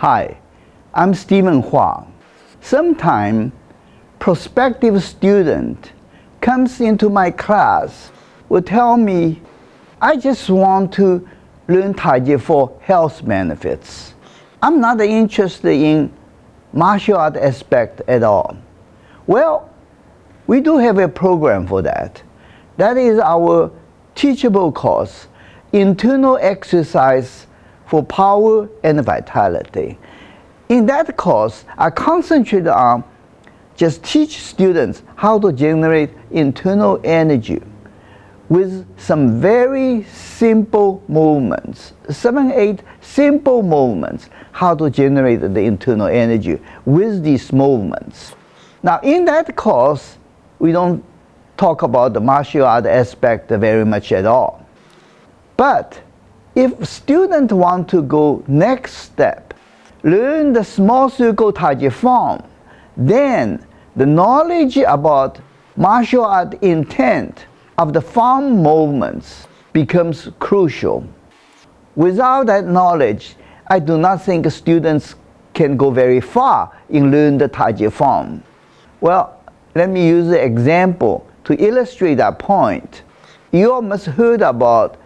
Hi, I'm Stephen Huang. Sometime prospective student comes into my class will tell me, I just want to learn Tai Chi for health benefits. I'm not interested in martial art aspect at all. Well, we do have a program for that. That is our teachable course, Internal Exercise for Power and Vitality. In that course, I concentrate on just teach students how to generate internal energy with some very simple movements, 7-8 simple movements, how to generate the internal energy with these movements. Now in that course, we don't talk about the martial art aspect very much at all. But if students want to go next step, learn the small circle Tai Chi form, then the knowledge about martial art intent of the form movements becomes crucial. Without that knowledge, I do not think students can go very far in learning the Tai Chi form. Well, let me use an example to illustrate that point. You all must heard about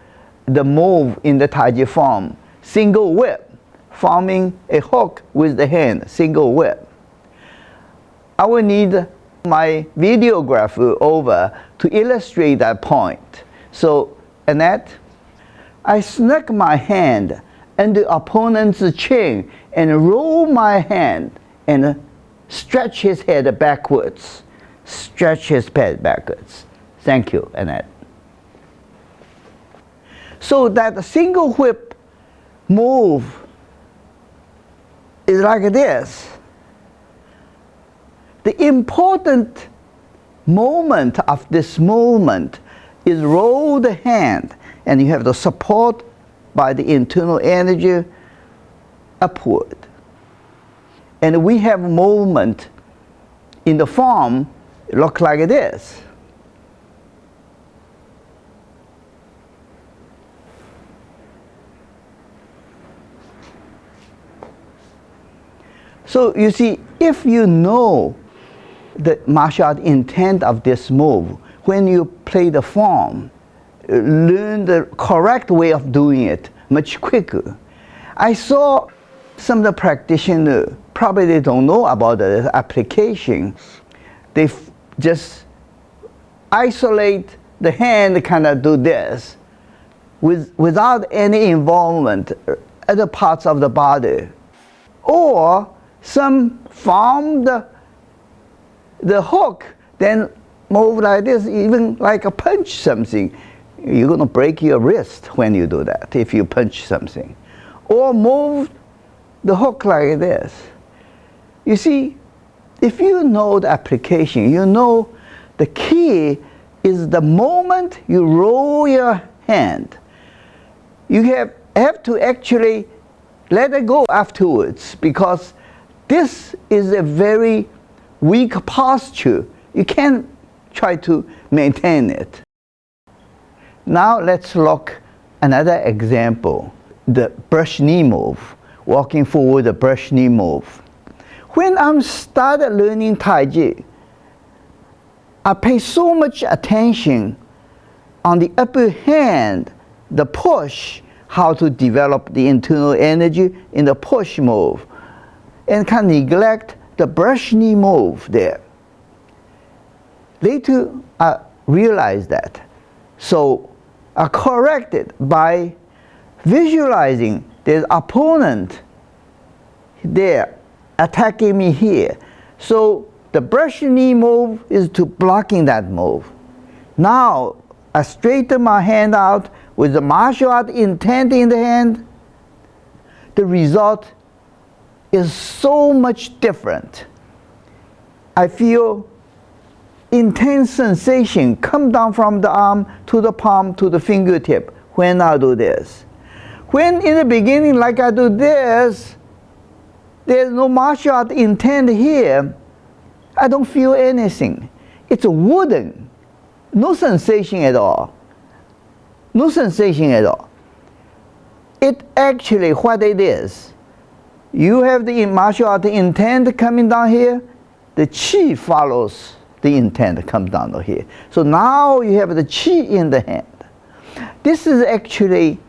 the move in the Tai Chi form, single whip, forming a hook with the hand, single whip. I will need my videographer over to illustrate that point. So, Annette, I snuck my hand under the opponent's chin and roll my hand and stretch his head backwards. Stretch his head backwards. Thank you, Annette. So that single whip move is like this. The important moment of this movement is roll the hand, and you have the support by the internal energy upward. And we have movement in the form look like this. So you see, if you know the martial art intent of this move, when you play the form, learn the correct way of doing it much quicker. I saw some of the practitioners, probably they don't know about the application. They just isolate the hand, kind of do this, without any involvement other parts of the body. Or some form the hook, then move like this, even like a punch something. You're going to break your wrist when you do that, if you punch something. Or move the hook like this. You see, if you know the application, you know the key is the moment you roll your hand. You have to actually let it go afterwards, because this is a very weak posture. You can't try to maintain it. Now let's look another example, the brush knee move, walking forward, the brush knee move. When I started learning Tai Chi, I pay so much attention on the upper hand, the push, how to develop the internal energy in the push move, and can neglect the brush knee move there. Later, I realized that. So I corrected by visualizing the opponent there attacking me here. So the brush knee move is to blocking that move. Now I straighten my hand out with the martial art intent in the hand. The result is so much different. I feel intense sensation come down from the arm to the palm to the fingertip when I do this. When in the beginning, like I do this, there's no martial art intent here, I don't feel anything. It's wooden, no sensation at all. No sensation at all. It actually, what it is, You have the martial art intent coming down here, the chi follows the intent comes down here. So now you have the chi in the hand. This is actually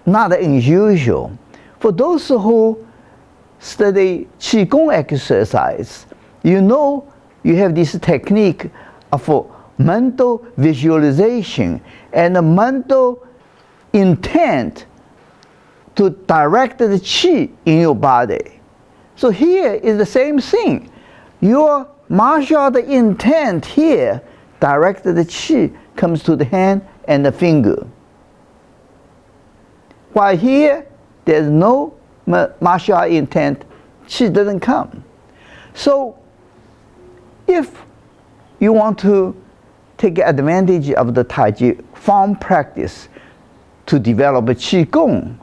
not unusual. For those who study Qigong exercise, you know you have this technique of mental visualization and a mental intent to direct the Qi in your body. So here is the same thing. Your martial art intent here direct the Qi comes to the hand and the finger. While here, there's no martial art intent, Qi doesn't come. So if you want to take advantage of the Tai Chi Form practice to develop a Qigong,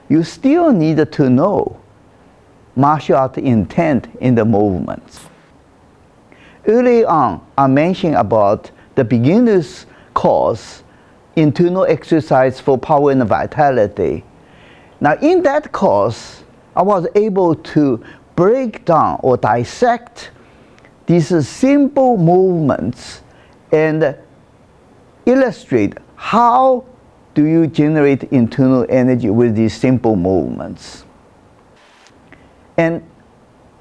you still need to know martial art intent in the movements. Early on, I mentioned about the beginner's course, internal exercise for power and vitality. Now in that course, I was able to break down or dissect these simple movements and illustrate how do you generate internal energy with these simple movements. And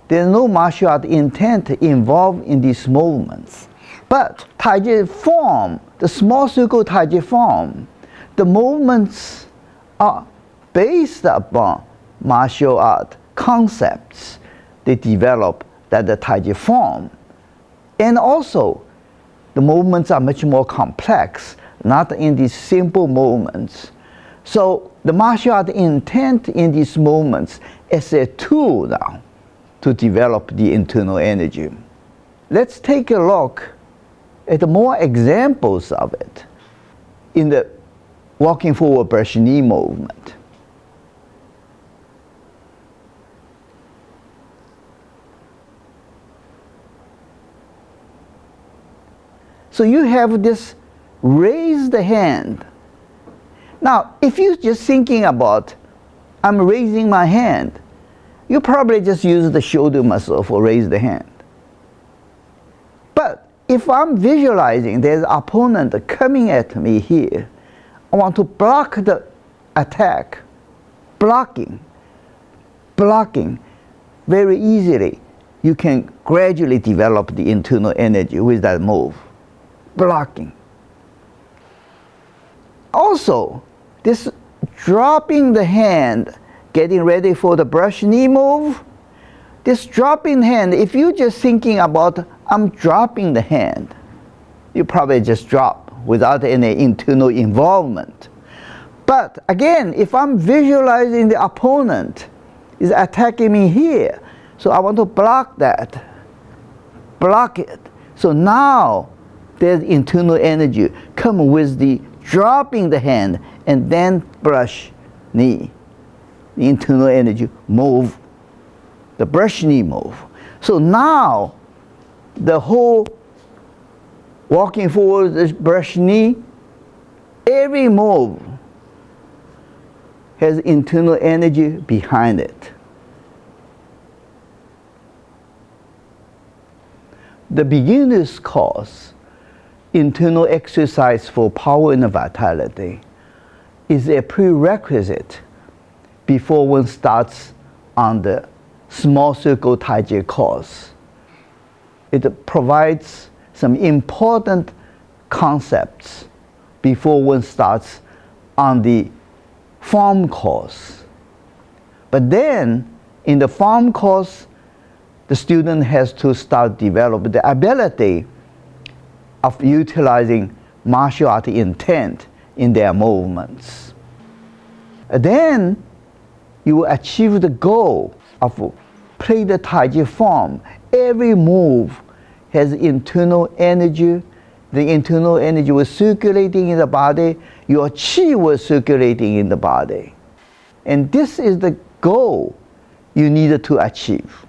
there's no martial art intent involved in these movements. But Tai Chi Form, the small circle Tai Chi Form, the movements are based upon martial art concepts they develop that the Tai Chi Form. And also, the movements are much more complex, not in these simple movements. So the martial art intent in these movements is a tool now to develop the internal energy. Let's take a look at more examples of it in the walking forward brush knee movement. So you have this raise the hand. Now, if you're just thinking about, I'm raising my hand, you probably just use the shoulder muscle for raise the hand. But if I'm visualizing there's an opponent coming at me here, I want to block the attack, blocking very easily. You can gradually develop the internal energy with that move, blocking. Also, this dropping the hand, getting ready for the brush knee move, this dropping hand, if you're just thinking about, I'm dropping the hand, you probably just drop without any internal involvement. But again, if I'm visualizing the opponent is attacking me here, so I want to block that, block it. So now there's internal energy come with the dropping the hand and then brush knee. The internal energy move, the brush knee move. So now the whole walking forward, this brush knee, every move has internal energy behind it. The beginner's course, internal exercise for power and vitality, is a prerequisite before one starts on the small circle Tai Chi course. It provides some important concepts before one starts on the form course. But then, in the form course, the student has to start developing the ability of utilizing martial art intent in their movements. Then you will achieve the goal of play the Tai Chi Form. Every move has internal energy. The internal energy was circulating in the body. Your Qi was circulating in the body. And this is the goal you needed to achieve.